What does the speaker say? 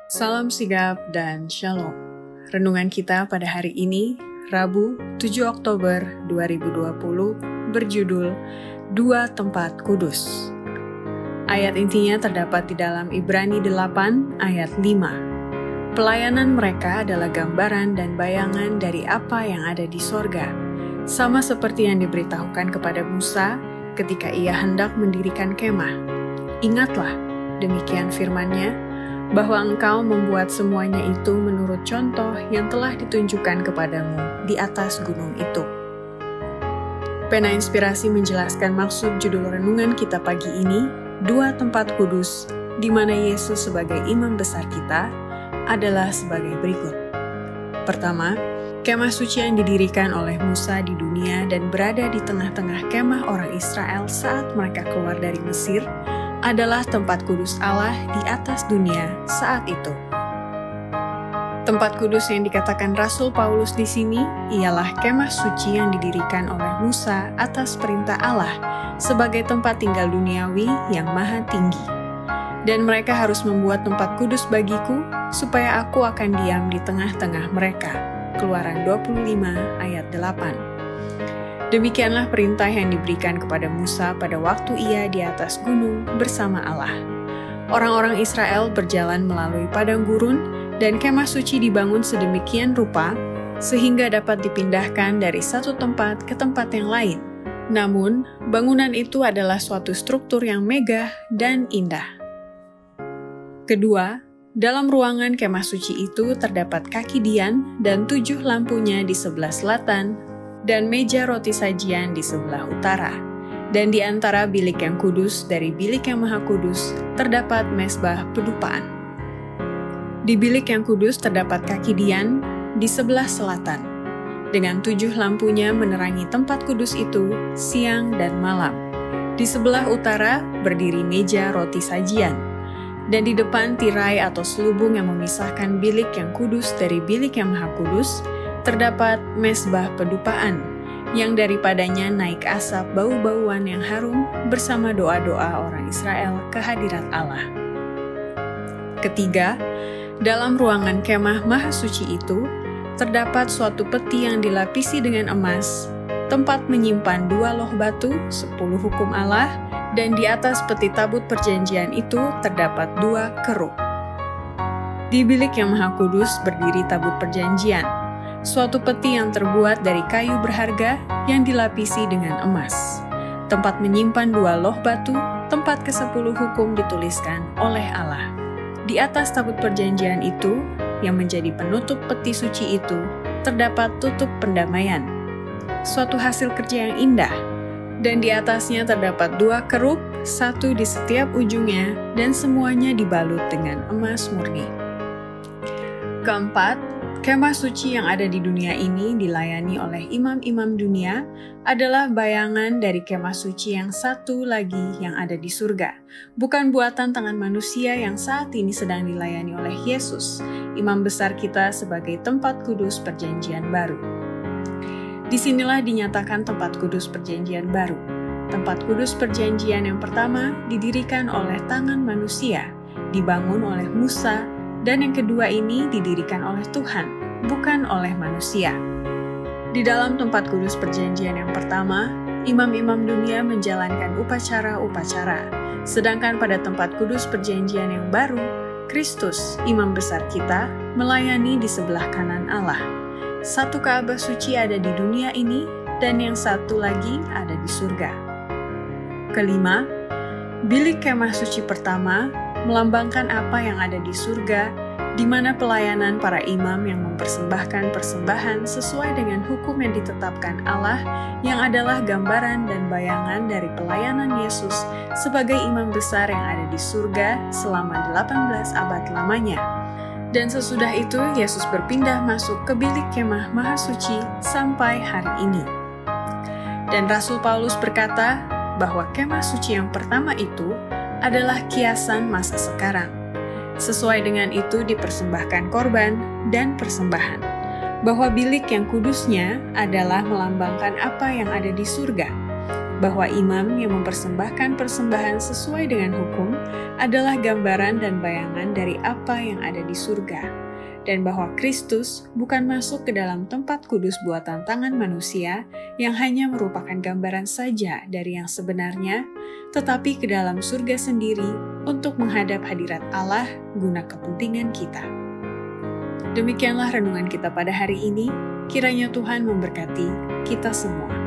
Salam sigap dan shalom. Renungan kita pada hari ini, Rabu 7 Oktober 2020, berjudul Dua Tempat Kudus. Ayat intinya terdapat di dalam Ibrani 8 ayat 5. Pelayanan mereka adalah gambaran dan bayangan dari apa yang ada di sorga, sama seperti yang diberitahukan kepada Musa ketika ia hendak mendirikan kemah. Ingatlah, demikian firman-Nya, bahwa engkau membuat semuanya itu menurut contoh yang telah ditunjukkan kepadamu di atas gunung itu. Pena Inspirasi menjelaskan maksud judul renungan kita pagi ini, Dua Tempat Kudus, di mana Yesus sebagai imam besar kita, adalah sebagai berikut. Pertama, kemah suci yang didirikan oleh Musa di dunia dan berada di tengah-tengah kemah orang Israel saat mereka keluar dari Mesir, adalah tempat kudus Allah di atas dunia saat itu. Tempat kudus yang dikatakan Rasul Paulus di sini ialah kemah suci yang didirikan oleh Musa atas perintah Allah sebagai tempat tinggal duniawi yang maha tinggi. Dan mereka harus membuat tempat kudus bagiku supaya aku akan diam di tengah-tengah mereka. Keluaran 25 ayat 8. Demikianlah perintah yang diberikan kepada Musa pada waktu ia di atas gunung bersama Allah. Orang-orang Israel berjalan melalui padang gurun dan kemah suci dibangun sedemikian rupa sehingga dapat dipindahkan dari satu tempat ke tempat yang lain. Namun, bangunan itu adalah suatu struktur yang megah dan indah. Kedua, dalam ruangan kemah suci itu terdapat kaki dian dan 7 lampunya di sebelah selatan dan meja roti sajian di sebelah utara. Dan di antara bilik yang kudus dari bilik yang maha kudus terdapat mezbah pedupaan. Di bilik yang kudus terdapat kaki dian di sebelah selatan, dengan 7 lampunya menerangi tempat kudus itu siang dan malam. Di sebelah utara berdiri meja roti sajian, dan di depan tirai atau selubung yang memisahkan bilik yang kudus dari bilik yang maha kudus, terdapat mezbah pedupaan, yang daripadanya naik asap bau-bauan yang harum bersama doa-doa orang Israel ke hadirat Allah. Ketiga, dalam ruangan kemah maha suci itu, terdapat suatu peti yang dilapisi dengan emas, tempat menyimpan 2 loh batu, 10 hukum Allah, dan di atas peti tabut perjanjian itu terdapat 2 kerub. Di bilik yang maha kudus berdiri tabut perjanjian, suatu peti yang terbuat dari kayu berharga yang dilapisi dengan emas. Tempat menyimpan 2 loh batu, tempat ke-10 hukum dituliskan oleh Allah. Di atas tabut perjanjian itu, yang menjadi penutup peti suci itu, terdapat tutup pendamaian, suatu hasil kerja yang indah, dan di atasnya terdapat 2 kerub, 1 di setiap ujungnya, dan semuanya dibalut dengan emas murni. Keempat, kemah suci yang ada di dunia ini dilayani oleh imam-imam dunia adalah bayangan dari kemah suci yang satu lagi yang ada di surga, bukan buatan tangan manusia yang saat ini sedang dilayani oleh Yesus, imam besar kita sebagai tempat kudus perjanjian baru. Disinilah dinyatakan tempat kudus perjanjian baru. Tempat kudus perjanjian yang pertama didirikan oleh tangan manusia, dibangun oleh Musa, dan yang kedua ini didirikan oleh Tuhan, bukan oleh manusia. Di dalam tempat kudus perjanjian yang pertama, imam-imam dunia menjalankan upacara-upacara, sedangkan pada tempat kudus perjanjian yang baru, Kristus, imam besar kita, melayani di sebelah kanan Allah. Satu Ka'bah suci ada di dunia ini, dan yang satu lagi ada di surga. Kelima, bilik kemah suci pertama melambangkan apa yang ada di surga, di mana pelayanan para imam yang mempersembahkan persembahan sesuai dengan hukum yang ditetapkan Allah, yang adalah gambaran dan bayangan dari pelayanan Yesus sebagai imam besar yang ada di surga selama 18 abad lamanya. Dan sesudah itu, Yesus berpindah masuk ke bilik kemah maha suci sampai hari ini. Dan Rasul Paulus berkata bahwa kemah suci yang pertama itu adalah kiasan masa sekarang. Sesuai dengan itu dipersembahkan korban dan persembahan, bahwa bilik yang kudusnya adalah melambangkan apa yang ada di surga. bahwa imam yang mempersembahkan persembahan sesuai dengan hukum adalah gambaran dan bayangan dari apa yang ada di surga, dan bahwa Kristus bukan masuk ke dalam tempat kudus buatan tangan manusia yang hanya merupakan gambaran saja dari yang sebenarnya, tetapi ke dalam surga sendiri untuk menghadap hadirat Allah guna kepentingan kita. Demikianlah renungan kita pada hari ini. Kiranya Tuhan memberkati kita semua.